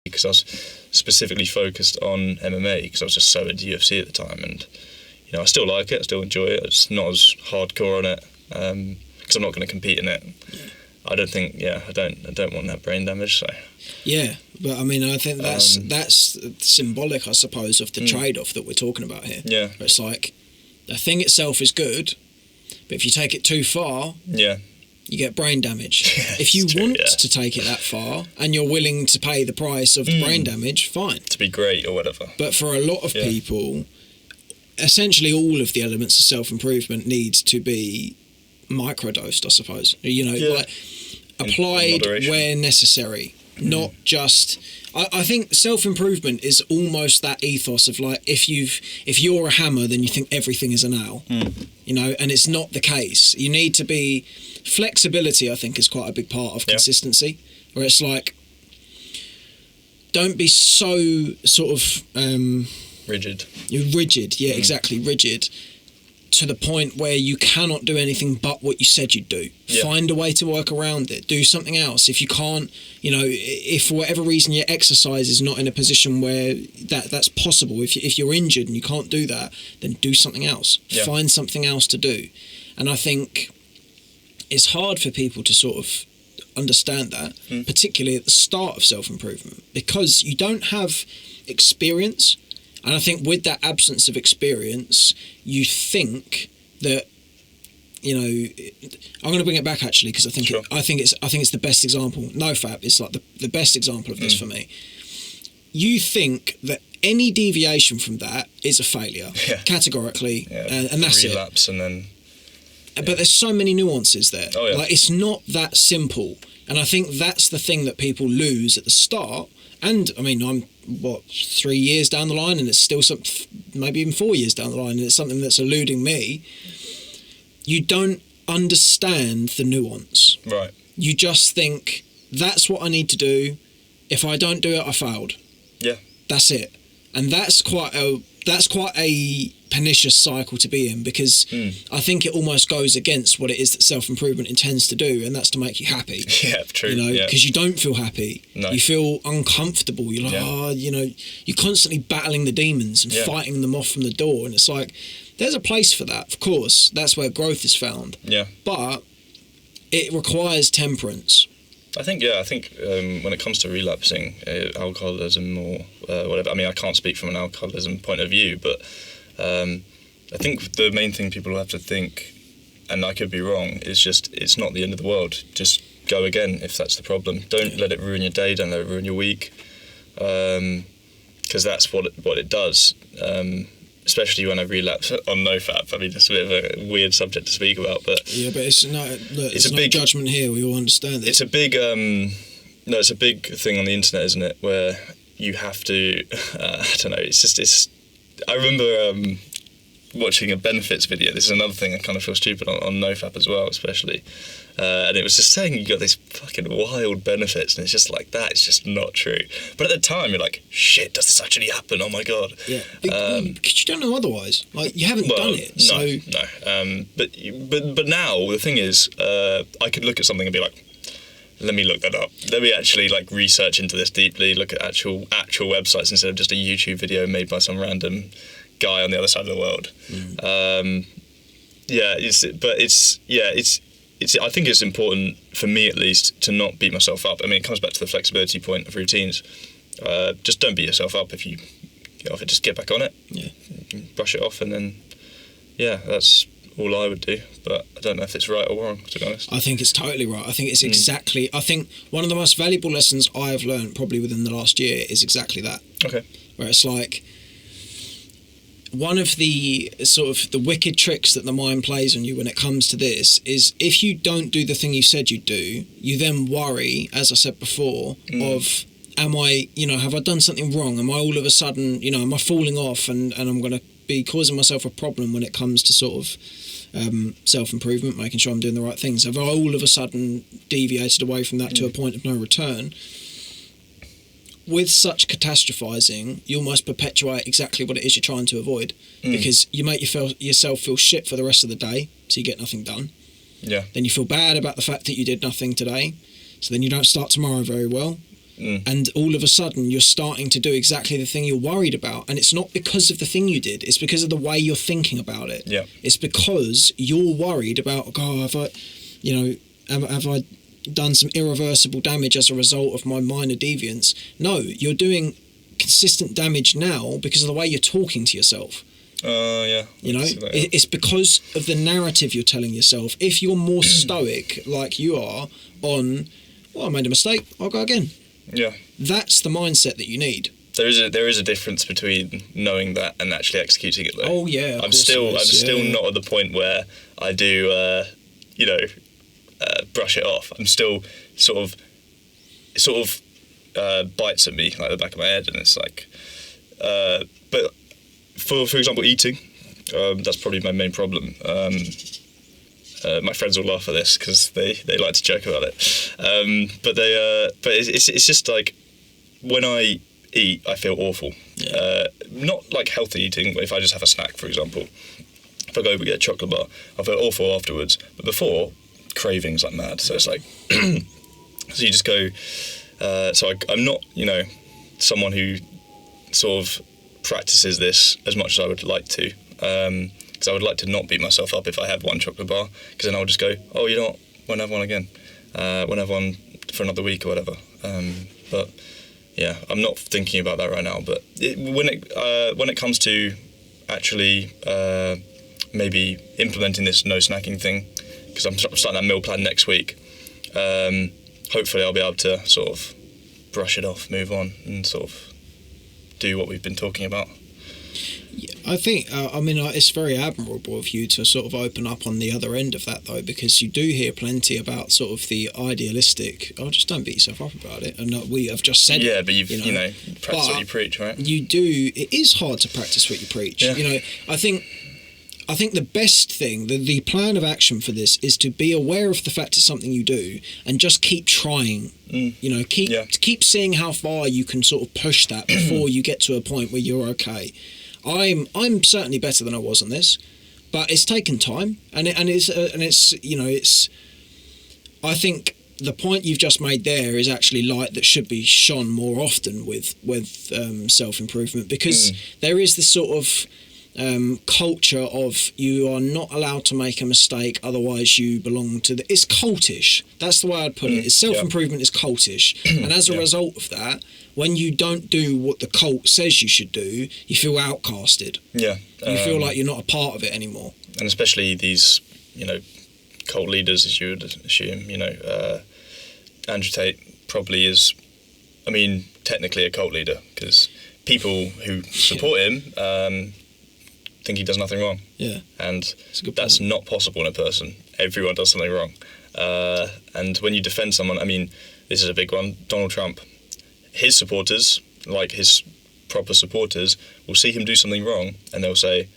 because I was specifically focused on MMA because I was just so into UFC at the time, and I still like it, I still enjoy it. It's not as hardcore on it because I'm not going to compete in it. I don't think, I don't want that brain damage. So yeah, but I mean, I think that's symbolic, I suppose, of the trade-off that we're talking about here. Yeah, where it's like the thing itself is good, but if you take it too far, you get brain damage. If you want to take it that far and you're willing to pay the price of the brain damage, fine. To be great or whatever. But for a lot of people, essentially all of the elements of self-improvement need to be microdosed, I suppose. Like applied where necessary, not just... I think self-improvement is almost that ethos of like, if you're a hammer, then you think everything is a nail, and it's not the case. You need to be... Flexibility, I think, is quite a big part of consistency, where it's like, don't be so sort of... rigid. You're rigid, exactly, rigid, to the point where you cannot do anything but what you said you'd do. Find a way to work around it. Do something else. If you can't, if for whatever reason your exercise is not in a position where that's possible, if you're injured and you can't do that, then do something else. Find something else to do. And I think it's hard for people to sort of understand that, particularly at the start of self-improvement, because you don't have experience. And I think with that absence of experience, you think that, I'm going to bring it back actually, because I think it's the best example. NoFap is like the best example of this for me. You think that any deviation from that is a failure, categorically, and that's it. Relapse and then... But there's so many nuances there. Oh, yeah. Like, it's not that simple. And I think that's the thing that people lose at the start. And, I mean, I'm, 3 years down the line, and it's still maybe even 4 years down the line, and it's something that's eluding me. You don't understand the nuance. Right. You just think, that's what I need to do. If I don't do it, I failed. Yeah. That's it. And that's quite a pernicious cycle to be in, because I think it almost goes against what it is that self-improvement intends to do, and that's to make you happy. Yeah, true. Because you don't feel happy. No. You feel uncomfortable. You're like, you're constantly battling the demons and fighting them off from the door. And it's like, there's a place for that, of course. That's where growth is found. Yeah. But it requires temperance. I think when it comes to relapsing, alcoholism or whatever, I mean, I can't speak from an alcoholism point of view, but I think the main thing people have to think, and I could be wrong, is just it's not the end of the world. Just go again if that's the problem. Don't let it ruin your day, don't let it ruin your week, because that's what it does. Especially when I relapse on NoFap. I mean, it's a bit of a weird subject to speak about, but it's a big judgment here. We all understand it. It's a big it's a big thing on the internet, isn't it? Where you have to, I don't know. I remember watching a benefits video. This is another thing I kind of feel stupid on NoFap as well, especially. And it was just saying you got these fucking wild benefits, and it's just like, that is just not true. But at the time, you're like, shit, does this actually happen? Oh my god. Yeah. Because you don't know otherwise. Like, you haven't done it. No. But now the thing is, I could look at something and be like, let me look that up. Let me actually research into this deeply. Look at actual websites instead of just a YouTube video made by some random guy on the other side of the world. I think it's important, for me at least, to not beat myself up. I mean, it comes back to the flexibility point of routines. Just don't beat yourself up if you get off it. Just get back on it. Yeah. Brush it off, and then, that's all I would do. But I don't know if it's right or wrong, to be honest. I think it's totally right. I think it's exactly... I think one of the most valuable lessons I have learned probably within the last year is exactly that. Okay. Where it's like... One of the sort of the wicked tricks that the mind plays on you when it comes to this is, if you don't do the thing you said you'd do, you then worry, as I said before, of, am I, have I done something wrong? Am I all of a sudden, am I falling off and I'm going to be causing myself a problem when it comes to sort of self-improvement, making sure I'm doing the right things? Have I all of a sudden deviated away from that to a point of no return? With such catastrophizing, you almost perpetuate exactly what it is you're trying to avoid, because you make yourself feel shit for the rest of the day, so you get nothing done. Yeah. Then you feel bad about the fact that you did nothing today, so then you don't start tomorrow very well. and all of a sudden you're starting to do exactly the thing you're worried about, and it's not because of the thing you did, it's because of the way you're thinking about it. Yeah. It's because you're worried about, have I done some irreversible damage as a result of my minor deviance? No, you're doing consistent damage now because of the way you're talking to yourself. Yeah. It's because of the narrative you're telling yourself. If you're more stoic, like you are, on, I made a mistake, I'll go again. Yeah. That's the mindset that you need. There is a difference between knowing that and actually executing it, though. Oh yeah. I'm still not at the point where I do, brush it off. I'm still it sort of bites at me like the back of my head, and it's like, but for example, eating, that's probably my main problem. My friends will laugh at this because they like to joke about it, but it's just like when I eat, I feel awful. Not like healthy eating, but if I just have a snack, for example, if I go over and get a chocolate bar, I feel awful afterwards. But before, cravings like mad. So it's like, so you just go. I'm not, someone who sort of practices this as much as I would like to, because I would like to not beat myself up if I had one chocolate bar, because then I'll just go, oh, you know what, won't have one again, won't have one for another week or whatever. But yeah, I'm not thinking about that right now. But when it comes to actually maybe implementing this no snacking thing, because I'm starting that meal plan next week, hopefully I'll be able to sort of brush it off, move on, and sort of do what we've been talking about. Yeah, I think, it's very admirable of you to sort of open up on the other end of that, though, because you do hear plenty about sort of the idealistic, just don't beat yourself up about it. And we have just said yeah, but you've, practice what you preach, right? You do, it is hard to practice what you preach. Yeah. I think the best thing, the plan of action for this is to be aware of the fact it's something you do and just keep trying. Keep seeing how far you can sort of push that before you get to a point where you're okay. I'm certainly better than I was on this, but it's taken time, and it's I think the point you've just made there is actually light that should be shone more often with self-improvement, because there is this sort of culture of you are not allowed to make a mistake, otherwise you belong to it's cultish. That's the way I'd put it. Self-improvement is cultish, and as a result of that, when you don't do what the cult says you should do, you feel outcasted. You feel like you're not a part of it anymore. And especially these, cult leaders, as you would assume. Andrew Tate probably is, technically a cult leader, because people who support him think he does nothing wrong. Yeah. And that's not possible in a person. Everyone does something wrong. And when you defend someone, this is a big one, Donald Trump. His supporters, like his proper supporters, will see him do something wrong, and they'll try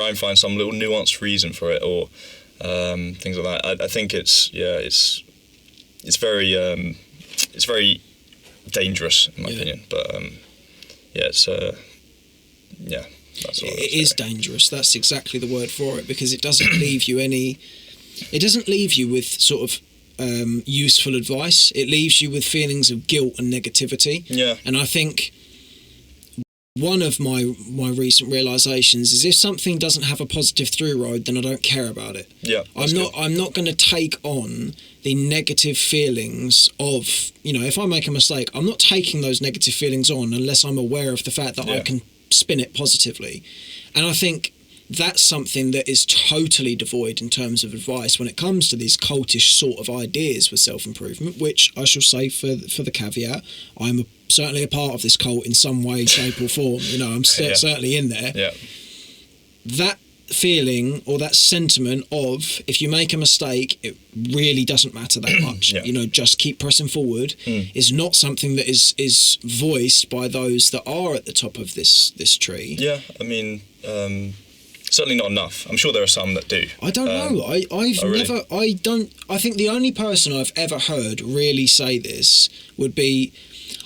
and find some little nuanced reason for it, or things like that. I think it's very dangerous in my opinion. But that's what it is dangerous. That's exactly the word for it, because it doesn't leave you with sort of useful advice. It leaves you with feelings of guilt and negativity. And I think one of my recent realizations is, if something doesn't have a positive through road, then I don't care about it. I'm not going to take on the negative feelings of, if I make a mistake, I'm not taking those negative feelings on unless I'm aware of the fact that I can spin it positively. And I think that's something that is totally devoid in terms of advice when it comes to these cultish sort of ideas with self-improvement, which I shall say for the caveat, I'm certainly a part of this cult in some way, shape or form. I'm certainly in there. That feeling, or that sentiment of, if you make a mistake, it really doesn't matter that much. Just keep pressing forward, is not something that is voiced by those that are at the top of this tree. Certainly not enough. I'm sure there are some that do. I don't know. I think the only person I've ever heard really say this would be,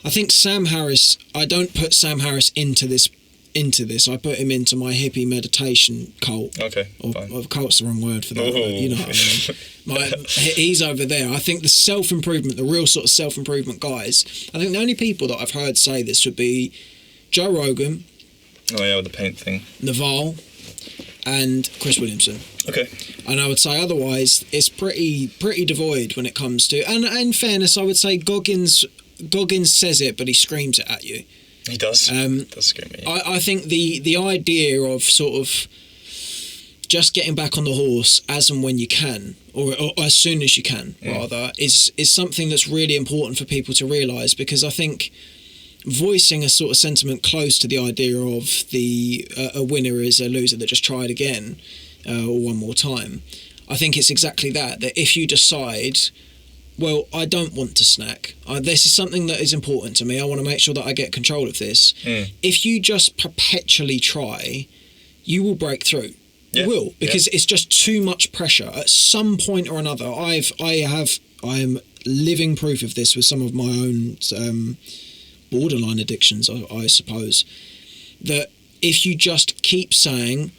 I think Sam Harris. I don't put Sam Harris into this into this. I put him into my hippie meditation cult. Okay, or fine. Cult's the wrong word for that. But you know what I mean. He's over there. I think the self-improvement, the real sort of self-improvement guys, I think the only people that I've heard say this would be Joe Rogan. Oh yeah, with the paint thing. Naval and Chris Williamson. Okay. And I would say otherwise it's pretty devoid when it comes to, and in fairness I would say Goggins says it but he screams it at you. He does. Does scream at you. I think the idea of sort of just getting back on the horse as and when you can, or as soon as you can rather, is something that's really important for people to realise, because I think voicing a sort of sentiment close to the idea of a winner is a loser that just tried again or one more time. I think it's exactly that if you decide, well, I don't want to snack, this is something that is important to me, I want to make sure that I get control of this. If you just perpetually try, you will break through. You will, because it's just too much pressure. At some point or another, I am living proof of this with some of my own borderline addictions, I suppose, that if you just keep saying,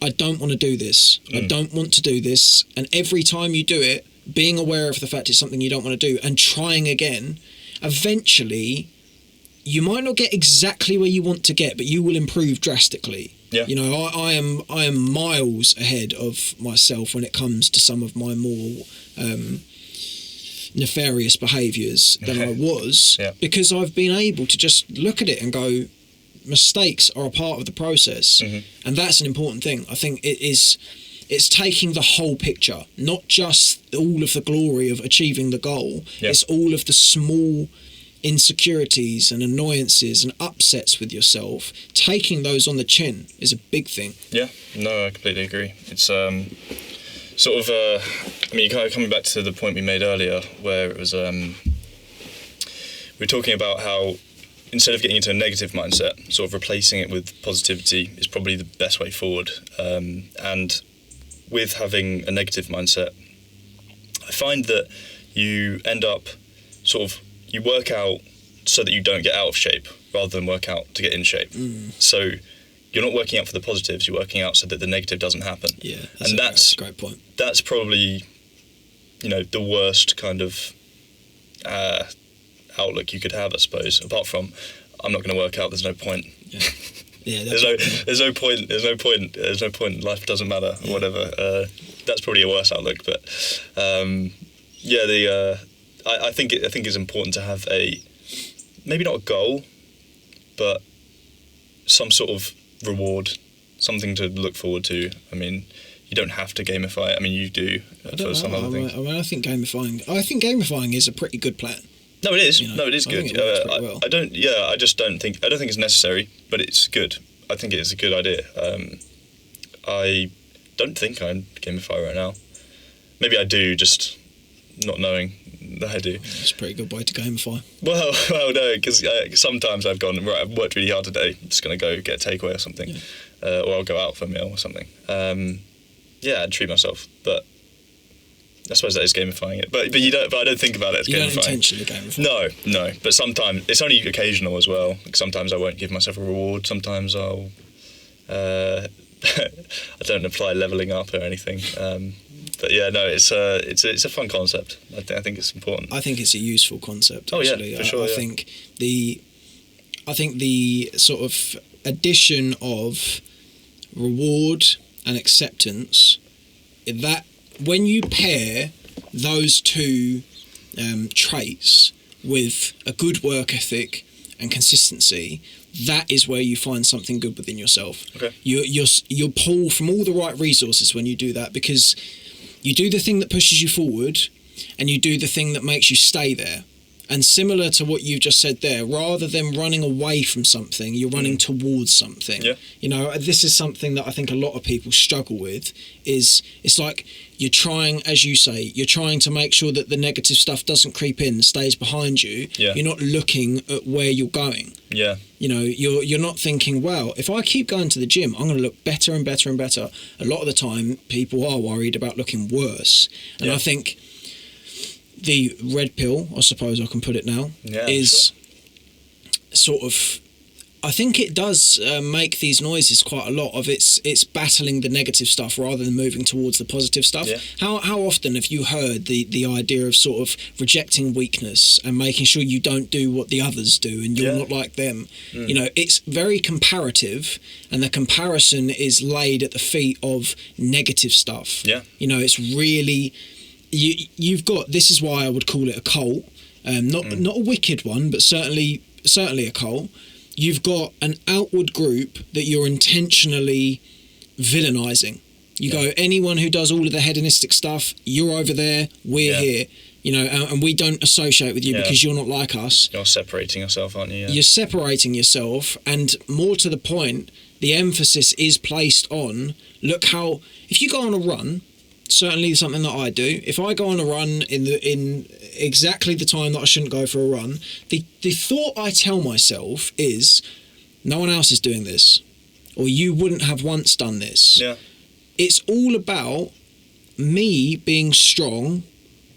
I don't want to do this, I don't want to do this, and every time you do it, being aware of the fact it's something you don't want to do and trying again, eventually you might not get exactly where you want to get, but you will improve drastically. You know, I am miles ahead of myself when it comes to some of my more nefarious behaviours than I was, because I've been able to just look at it and go, mistakes are a part of the process, and that's an important thing. I think it's taking the whole picture, not just all of the glory of achieving the goal. It's all of the small insecurities and annoyances and upsets with yourself. Taking those on the chin is a big thing. No, I completely agree. It's sort of I mean, kind of coming back to the point we made earlier, where it was we were talking about how instead of getting into a negative mindset, sort of replacing it with positivity is probably the best way forward. And with having a negative mindset, I find that you end up sort of, you work out so that you don't get out of shape rather than work out to get in shape. So you're not working out for the positives, you're working out so that the negative doesn't happen. That's a great point. That's probably, you know, the worst kind of outlook you could have, I suppose, apart from, I'm not going to work out, there's no point. There's no point, life doesn't matter, or whatever. That's probably a worse outlook, but I think it's important to have maybe not a goal, but some sort of reward, something to look forward to. I mean, you don't have to gamify it. I mean, you do for some other things. I think gamifying is a pretty good plan. No, it is. You know, no, it is good. Well. I don't think it's necessary, but it's good. I think it is a good idea. I don't think I gamify right now. Maybe I do, just not knowing that I do. It's a pretty good way to gamify. Well, no, because sometimes I've gone, right, I've worked really hard today, I'm just going to go get a takeaway or something, or I'll go out for a meal or something. I'd treat myself, but I suppose that is gamifying it. But you don't. But I don't think about it as gamifying. You don't intentionally gamify. No. But sometimes it's only occasional as well. Like sometimes I won't give myself a reward. Sometimes I'll. I don't apply leveling up or anything. But yeah, no, it's a fun concept. I think it's important. I think it's a useful concept. Oh actually. Yeah, for sure. I think the sort of addition of reward and acceptance, that when you pair those two traits with a good work ethic and consistency, that is where you find something good within yourself. Okay. You'll pull from all the right resources when you do that, because you do the thing that pushes you forward and you do the thing that makes you stay there. And similar to what you've just said there, rather than running away from something, you're running towards something. Yeah. You know, this is something that I think a lot of people struggle with, is it's like you're trying, as you say, you're trying to make sure that the negative stuff doesn't creep in, stays behind you. Yeah. You're not looking at where you're going. Yeah. You know, you're not thinking, well, if I keep going to the gym, I'm going to look better and better and better. A lot of the time, people are worried about looking worse. And I think the red pill, I suppose I can put it now, is sort of I think it does make these noises quite a lot of it's battling the negative stuff rather than moving towards the positive stuff. Yeah. How often have you heard the idea of sort of rejecting weakness and making sure you don't do what the others do and you're not like them? You know, it's very comparative, and the comparison is laid at the feet of negative stuff. Yeah. You know, it's really you've got, this is why I would call it a cult, not a wicked one, but certainly a cult. You've got an outward group that you're intentionally villainising. You go, anyone who does all of the hedonistic stuff, you're over there, we're here. You know, and we don't associate with you because you're not like us. You're separating yourself, aren't you? Yeah. You're separating yourself, and more to the point, the emphasis is placed on, look how, if you go on a run, certainly something that I do, if I go on a run in exactly the time that I shouldn't go for a run, the thought I tell myself is, no one else is doing this, or you wouldn't have once done this. Yeah. It's all about me being strong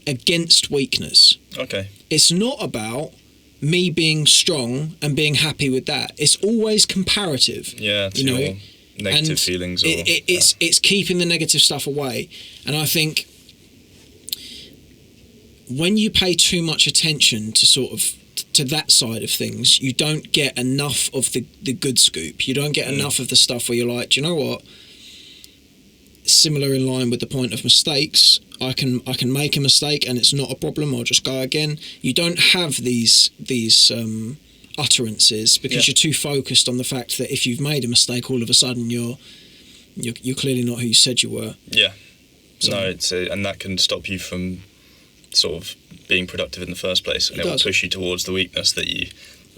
against weakness. Okay. It's not about me being strong and being happy with that. It's always comparative. Yeah, to your negative feelings. Or, it's keeping the negative stuff away. And I think when you pay too much attention to sort of to that side of things, you don't get enough of the good scoop. You don't get enough of the stuff where you're like, do you know what? Similar in line with the point of mistakes, I can make a mistake and it's not a problem. I'll just go again. You don't have these utterances because you're too focused on the fact that if you've made a mistake, all of a sudden you're clearly not who you said you were. Yeah. So, no, and that can stop you from sort of being productive in the first place, and it will push you towards the weakness that you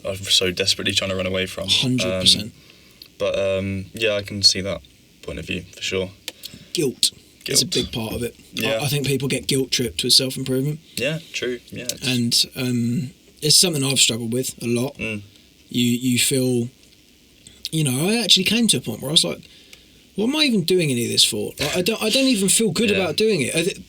are so desperately trying to run away from. 100%. But I can see that point of view for sure. Guilt is a big part of it. Yeah. I think people get guilt tripped with self-improvement. Yeah, true. Yeah. And it's something I've struggled with a lot. You feel, I actually came to a point where I was like, what am I even doing any of this for? Like, I don't even feel good about doing it.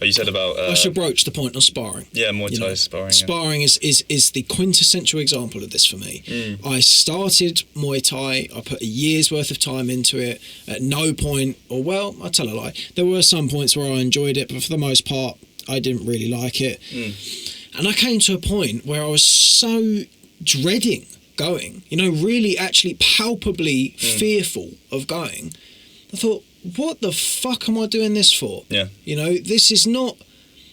You said about... I should broach the point on sparring. Yeah, Muay Thai sparring. Sparring is the quintessential example of this for me. I started Muay Thai. I put a year's worth of time into it. At no point, I tell a lie. There were some points where I enjoyed it, but for the most part, I didn't really like it. And I came to a point where I was so dreading going, really actually palpably fearful of going. I thought, what the fuck am I doing this for? Yeah. This is not...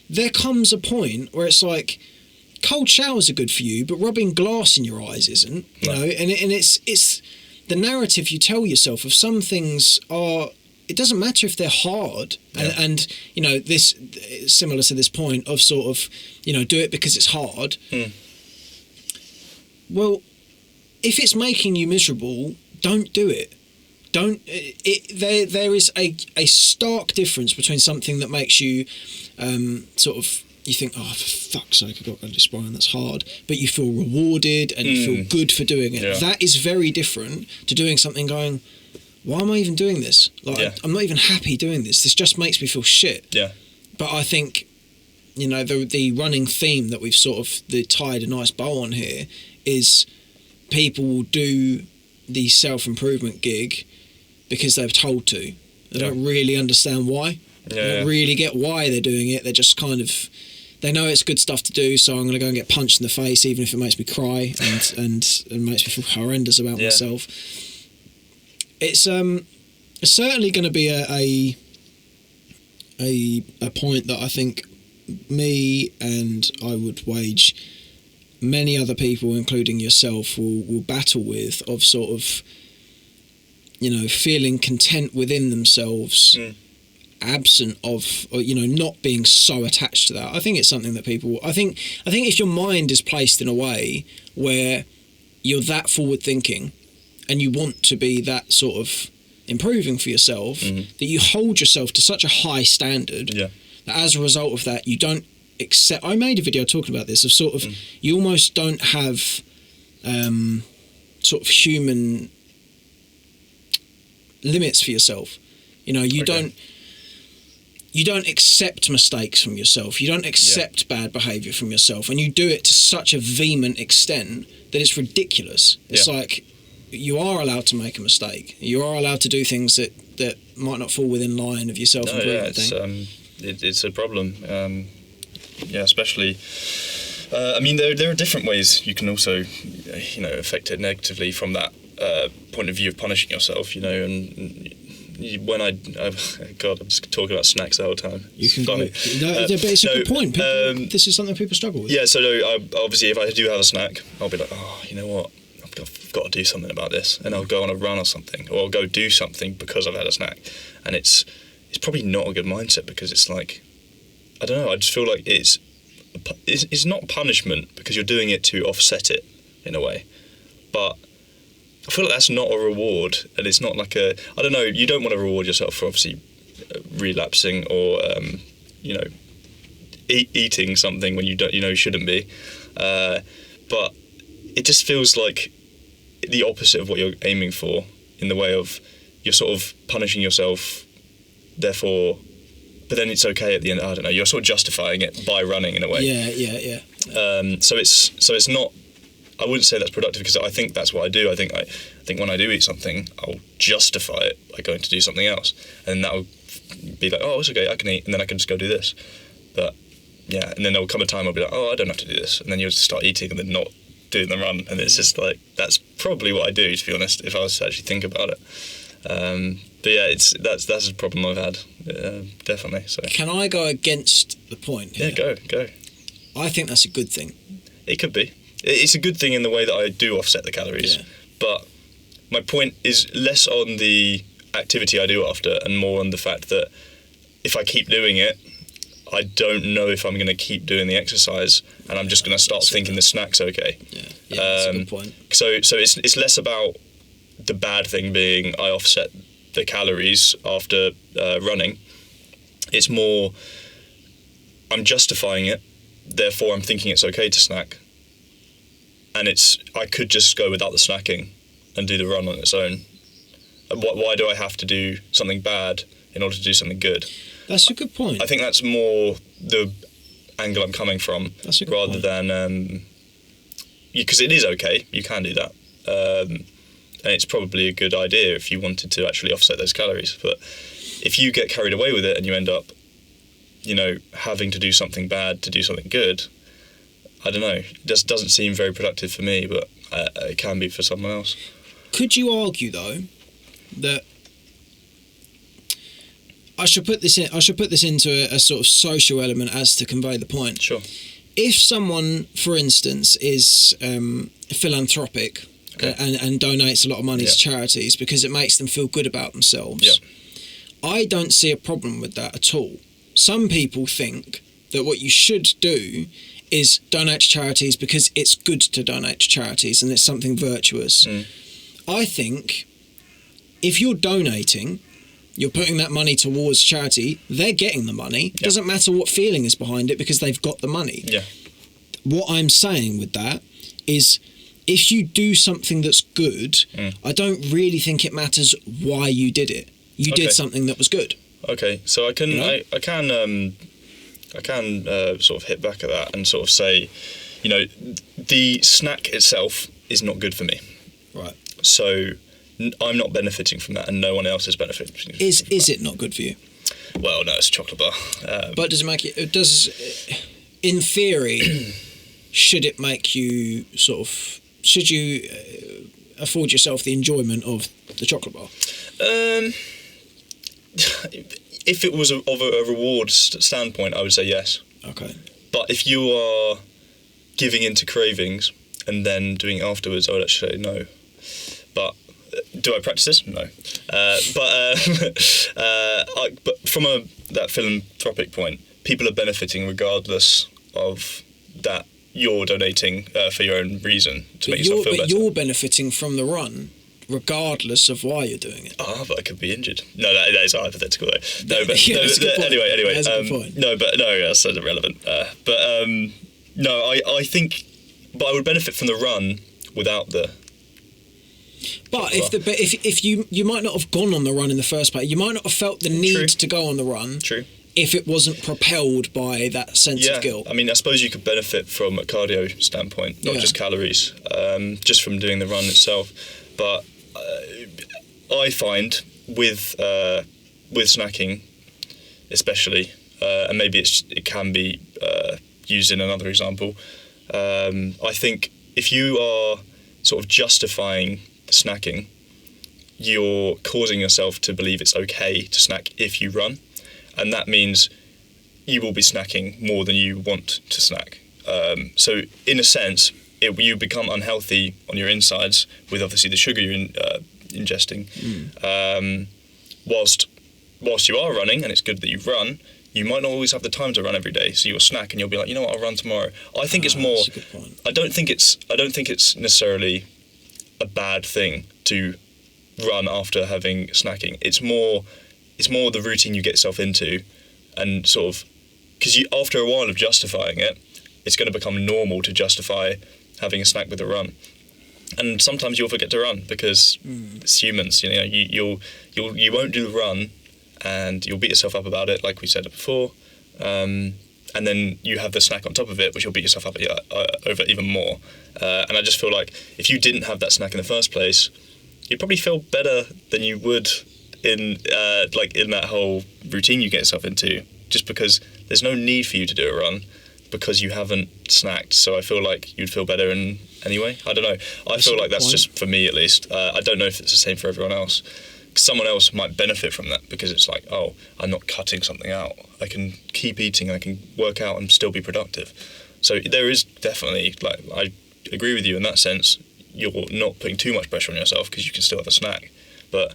There comes a point where it's like, cold showers are good for you, but rubbing glass in your eyes isn't. You know, and it's the narrative you tell yourself of some things are... It doesn't matter if they're hard, and this similar to this point of sort of, do it because it's hard. Well, if it's making you miserable, don't do it. There is a stark difference between something that makes you you think, oh, for fuck's sake, I've got to go to sparring, that's hard, but you feel rewarded and you feel good for doing it. Yeah. That is very different to doing something going, why am I even doing this? I'm not even happy doing this. This just makes me feel shit. Yeah. But I think, the running theme that we've sort of tied a nice bow on here is people will do the self-improvement gig because they're told to. They don't really understand why. They don't really get why they're doing it. They're just kind of... They know it's good stuff to do, so I'm going to go and get punched in the face, even if it makes me cry and makes me feel horrendous about myself. It's certainly going to be a point that I think me and I would wage many other people, including yourself, will battle with, of sort of, feeling content within themselves, absent of, not being so attached to that. I think it's something that people... I think if your mind is placed in a way where you're that forward thinking and you want to be that sort of improving for yourself, that you hold yourself to such a high standard that as a result of that, you don't accept... I made a video talking about this, of sort of, you almost don't have sort of human limits for yourself. You don't accept mistakes from yourself. You don't accept bad behaviour from yourself. And you do it to such a vehement extent that it's ridiculous. It's like, you are allowed to make a mistake. You are allowed to do things that might not fall within line of your self-improvement thing. It's a problem. Especially. I mean, there are different ways you can also, affect it negatively from that point of view of punishing yourself. When God, I'm just talking about snacks the whole time. You can go. But it's a good point. This is something people struggle with. Yeah. So obviously, if I do have a snack, I'll be like, oh, you know what? I've got to do something about this, and I'll go on a run or something, or I'll go do something because I've had a snack, and it's probably not a good mindset, because it's like, I don't know. I just feel like it's not punishment because you're doing it to offset it in a way, but I feel like that's not a reward, and it's not like I don't know, you don't want to reward yourself for obviously relapsing or eating something when you shouldn't be, but it just feels like the opposite of what you're aiming for, in the way of you're sort of punishing yourself, therefore, but then it's okay at the end. I don't know, you're sort of justifying it by running in a way. Yeah. So it's not, I wouldn't say that's productive, because I think that's what I do. I think when I do eat something, I'll justify it by going to do something else, and that'll be like, oh, it's okay, I can eat, and then I can just go do this. But yeah, and then there'll come a time I'll be like, oh, I don't have to do this, and then you'll just start eating and then not doing the run, and it's just like, that's probably what I do, to be honest, if I was to actually think about it. But yeah, that's a problem I've had, definitely. So can I go against the point here? Yeah, go. I think that's a good thing. It could be. It's a good thing in the way that I do offset the calories, but my point is less on the activity I do after, and more on the fact that if I keep doing it, I don't know if I'm going to keep doing the exercise, and I'm just going to start thinking the snack's okay. Yeah, that's a good point. So it's less about the bad thing being I offset the calories after running. It's more, I'm justifying it, therefore I'm thinking it's okay to snack, and I could just go without the snacking and do the run on its own. Why do I have to do something bad in order to do something good? That's a good point. I think that's more the angle I'm coming from, rather than because it is okay, you can do that, and it's probably a good idea if you wanted to actually offset those calories. But if you get carried away with it and you end up, having to do something bad to do something good, I don't know. It just doesn't seem very productive for me, but it can be for someone else. Could you argue though that I should put this into a sort of social element as to convey the point? Sure. If someone, for instance, is philanthropic, and donates a lot of money to charities because it makes them feel good about themselves, I don't see a problem with that at all. Some people think that what you should do is donate to charities because it's good to donate to charities and it's something virtuous. I think if you're donating, you're putting that money towards charity, they're getting the money. It doesn't matter what feeling is behind it because they've got the money. What I'm saying with that is, if you do something that's good, I don't really think it matters why you did it. You did something that was good. Okay, so I can sort of hit back at that and sort of say, the snack itself is not good for me. Right. So I'm not benefiting from that, and no one else is benefiting. Is it not good for you? Well, no, it's a chocolate bar. But does it make it? In theory, should it make you sort of? Should you afford yourself the enjoyment of the chocolate bar? If it was of a reward standpoint, I would say yes. Okay. But if you are giving into cravings and then doing it afterwards, I would actually say no. But do I practice this? No. But from that philanthropic point, people are benefiting regardless of that. You're donating for your own reason to make yourself feel better. But you're benefiting from the run, regardless of why you're doing it. But I could be injured. No, that is hypothetical though. No, but anyway. That's a good point. No, that's so irrelevant. I think, but I would benefit from the run without the. But if you might not have gone on the run in the first place, you might not have felt the need to go on the run. True. If it wasn't propelled by that sense of guilt. I mean, I suppose you could benefit from a cardio standpoint, not just calories, just from doing the run itself. But I find with snacking, especially, and maybe it can be used in another example. I think if you are sort of justifying the snacking, you're causing yourself to believe it's okay to snack if you run, and that means you will be snacking more than you want to snack. So in a sense, you become unhealthy on your insides with obviously the sugar you're ingesting. Whilst you are running, and it's good that you run, you might not always have the time to run every day. So you'll snack and you'll be like, you know what, I'll run tomorrow. I think it's more. That's a good point. I don't think it's necessarily a bad thing to run after having snacking. It's more the routine you get yourself into, and sort of because after a while of justifying it, it's going to become normal to justify having a snack with a run. And sometimes you'll forget to run because it's humans. You know, you won't do the run, and you'll beat yourself up about it, like we said before. And then you have the snack on top of it, which you'll beat yourself up over even more. And I just feel like if you didn't have that snack in the first place, you'd probably feel better than you would in that whole routine you get yourself into, just because there's no need for you to do a run because you haven't snacked. So I feel like you'd feel better anyway. I don't know. I feel like that's just for me at least. I don't know if it's the same for everyone else. Someone else might benefit from that because it's like, oh, I'm not cutting something out. I can keep eating, I can work out and still be productive. So there is definitely, like, I agree with you in that sense. You're not putting too much pressure on yourself because you can still have a snack. But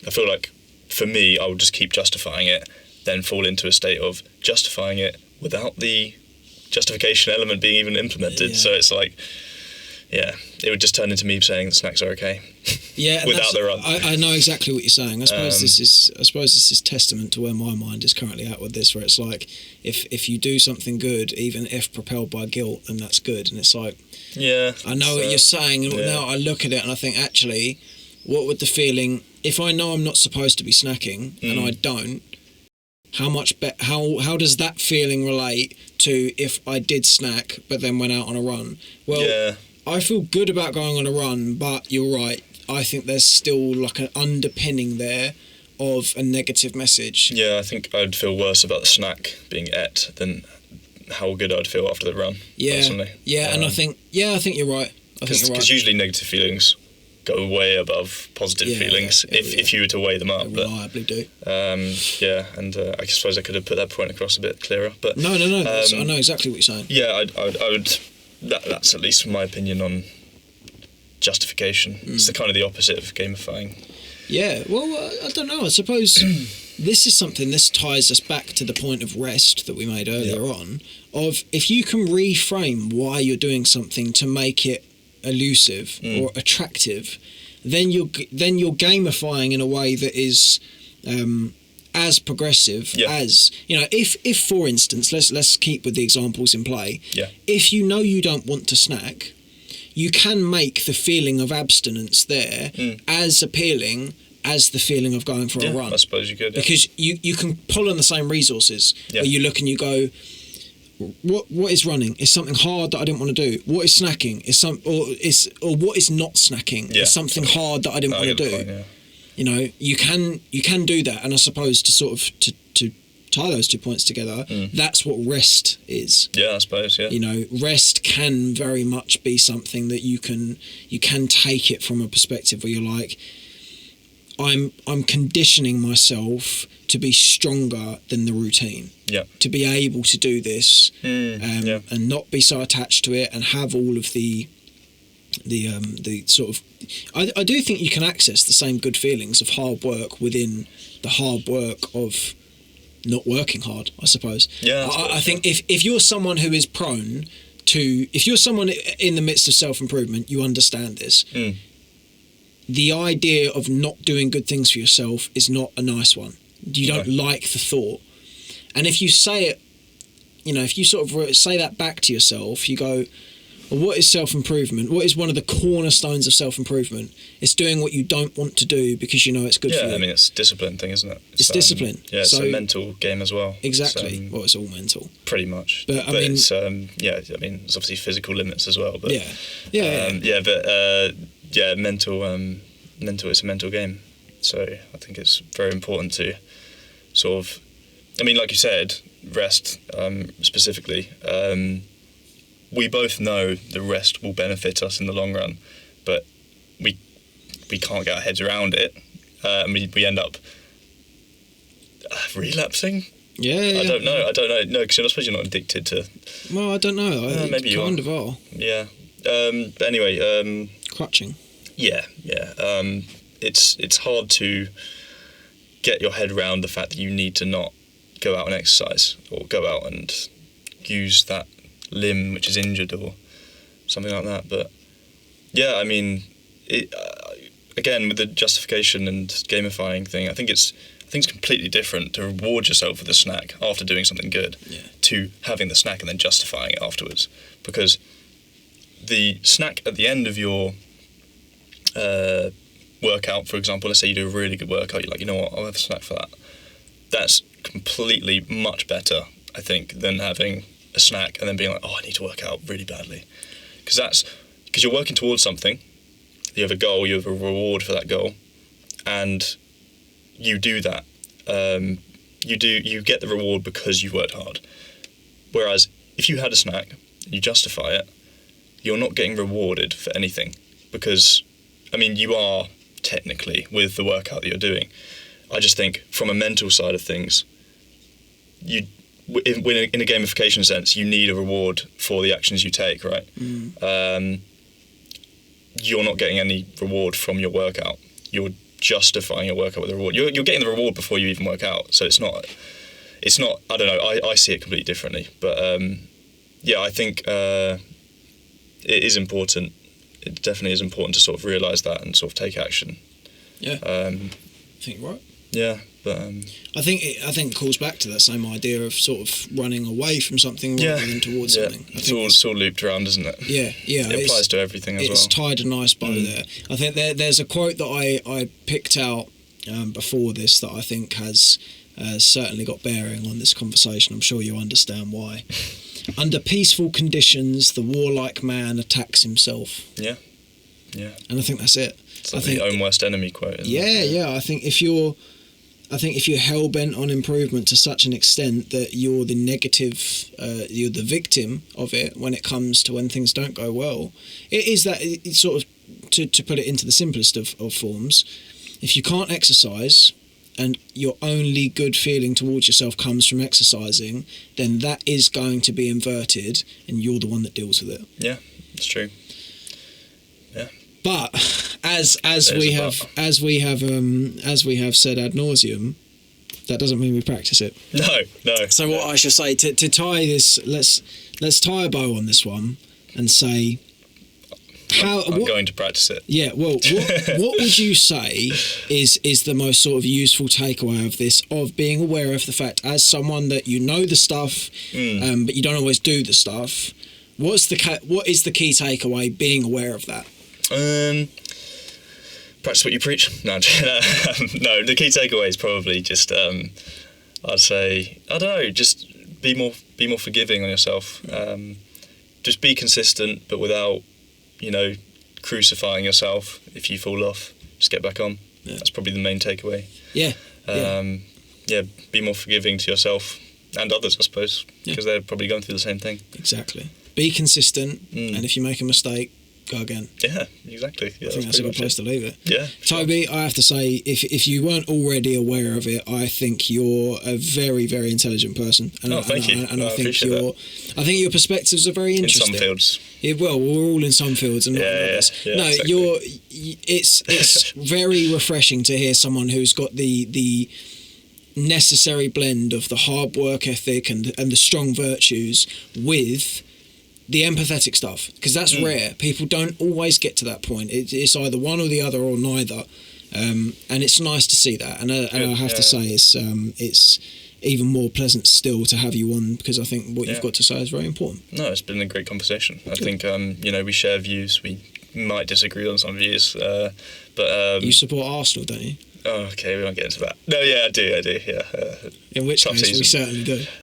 I feel like for me, I would just keep justifying it, then fall into a state of justifying it without the justification element being even implemented. Yeah. So it's like, yeah, it would just turn into me saying that snacks are okay. Yeah, without the run. I know exactly what you're saying. I suppose this is testament to where my mind is currently at with this, where it's like if you do something good, even if propelled by guilt, then that's good. And it's like, yeah, I know what you're saying, and now I look at it and I think, actually, what would the feeling if I know I'm not supposed to be snacking and I don't? How does that feeling relate to if I did snack but then went out on a run? Well, yeah. I feel good about going on a run, but you're right. I think there's still like an underpinning there of a negative message. Yeah, I think I'd feel worse about the snack being ate than how good I'd feel after the run. Yeah, personally. Yeah, and I think you're right. Because usually negative feelings go way above positive feelings if you were to weigh them up. They reliably do. Yeah, and I suppose I could have put that point across a bit clearer. But no. I know exactly what you're saying. Yeah, I would. That's at least my opinion on justification. It's the opposite of gamifying. Yeah, well, I don't know. I suppose this ties us back to the point of rest that we made earlier on, of if you can reframe why you're doing something to make it elusive or attractive, then you're gamifying in a way that is as progressive as, if for instance, let's keep with the examples in play. If you know you don't want to snack, you can make the feeling of abstinence there as appealing as the feeling of going for a run. I suppose you could. Because you can pull on the same resources. Where you look and you go, what is running? Is something hard that I didn't want to do. What is snacking? Or what is not snacking? Is something hard that I didn't want to do. Point, you can do that, and I suppose to sort of to tie those 2 points together, that's what rest is. Yeah, I suppose. Yeah. Rest can very much be something that you can take it from a perspective where you're like, I'm conditioning myself to be stronger than the routine. Yeah. To be able to do this and not be so attached to it and have all of the sort of. I do think you can access the same good feelings of hard work within the hard work of not working hard, I suppose. Yeah. I think if you're someone who is prone to, if you're someone in the midst of self-improvement, you understand this. The idea of not doing good things for yourself is not a nice one. You don't like the thought. And if you say it, if you sort of say that back to yourself, you go, well, what is self-improvement? What is one of the cornerstones of self-improvement? It's doing what you don't want to do because you know it's good for you. Yeah, I mean, it's a discipline thing, isn't it? It's discipline. Yeah, it's a mental game as well. Exactly. It's all mental. Pretty much. But I mean, it's, it's obviously physical limits as well. But, but It's a mental game. So I think it's very important to sort of, I mean, like you said, rest specifically. We both know the rest will benefit us in the long run, but we can't get our heads around it. And we end up relapsing. Yeah. I don't know. No, because I suppose you're not addicted to. Well, I don't know. Maybe you kind of are. Yeah. But anyway. Crutching. Yeah. It's hard to get your head around the fact that you need to not go out and exercise or go out and use that limb which is injured or something like that. But yeah, I mean, again with the justification and gamifying thing, I think it's completely different to reward yourself with a snack after doing something good to having the snack and then justifying it afterwards. Because the snack at the end of your workout, for example, let's say you do a really good workout, you're like, you know what, I'll have a snack for that. That's completely much better, I think, than having a snack and then being like, oh, I need to work out really badly. Because you're working towards something, you have a goal, you have a reward for that goal, and you do that. You get the reward because you've worked hard. Whereas if you had a snack and you justify it, you're not getting rewarded for anything because, I mean, you are technically with the workout that you're doing. I just think from a mental side of things, in a gamification sense, you need a reward for the actions you take, right? You're not getting any reward from your workout. You're justifying your workout with a reward. You're getting the reward before you even work out. So it's not. I don't know. I see it completely differently. But I think it is important. It definitely is important to sort of realise that and sort of take action. Yeah. I think you're right. Yeah, but I think it calls back to that same idea of sort of running away from something rather than towards something. It's all looped around, isn't it? Yeah. It applies to everything as well. It's tied a nice bow there. I think there's a quote that I picked out before this that I think has certainly got bearing on this conversation. I'm sure you understand why. Under peaceful conditions, the warlike man attacks himself. Yeah. And I think that's it. It's like the own worst enemy quote. Yeah. I think if you're hell bent on improvement to such an extent that you're the negative, you're the victim of it when it comes to when things don't go well, it's sort of to put it into the simplest of forms. If you can't exercise and your only good feeling towards yourself comes from exercising, then that is going to be inverted, and you're the one that deals with it. Yeah, it's true. Yeah. But as we have said ad nauseum, that doesn't mean we practice it. No. So what I should say to tie this, let's tie a bow on this one and say I'm going to practice it. Yeah. Well, what would you say is the most sort of useful takeaway of this, of being aware of the fact as someone that you know the stuff, but you don't always do the stuff. What is the key takeaway? Being aware of that. Practice what you preach. No, no. The key takeaway is probably just, I'd say, I don't know, just be more forgiving on yourself. Just be consistent, but without, crucifying yourself. If you fall off, just get back on. Yeah. That's probably the main takeaway. Yeah. Be more forgiving to yourself and others, I suppose, because they're probably going through the same thing. Exactly. Be consistent, and if you make a mistake, go again. Yeah, exactly. Yeah, I think that's a good place to leave it. Yeah. Toby, I have to say, if you weren't already aware of it, I think you're a very, very intelligent person. And thank you. And I think your perspectives are very interesting. In some fields. Yeah, well, we're all in some fields and not in others. No, exactly. It's very refreshing to hear someone who's got the necessary blend of the hard work ethic and the strong virtues with the empathetic stuff, because that's rare. People don't always get to that point. It's either one or the other or neither, and it's nice to see that. And I have to say, it's even more pleasant still to have you on, because I think what you've got to say is very important. No, it's been a great conversation. I think we share views. We might disagree on some views, but you support Arsenal, don't you? Oh, okay, we won't get into that. No, yeah, I do. Yeah. In which case, we certainly do.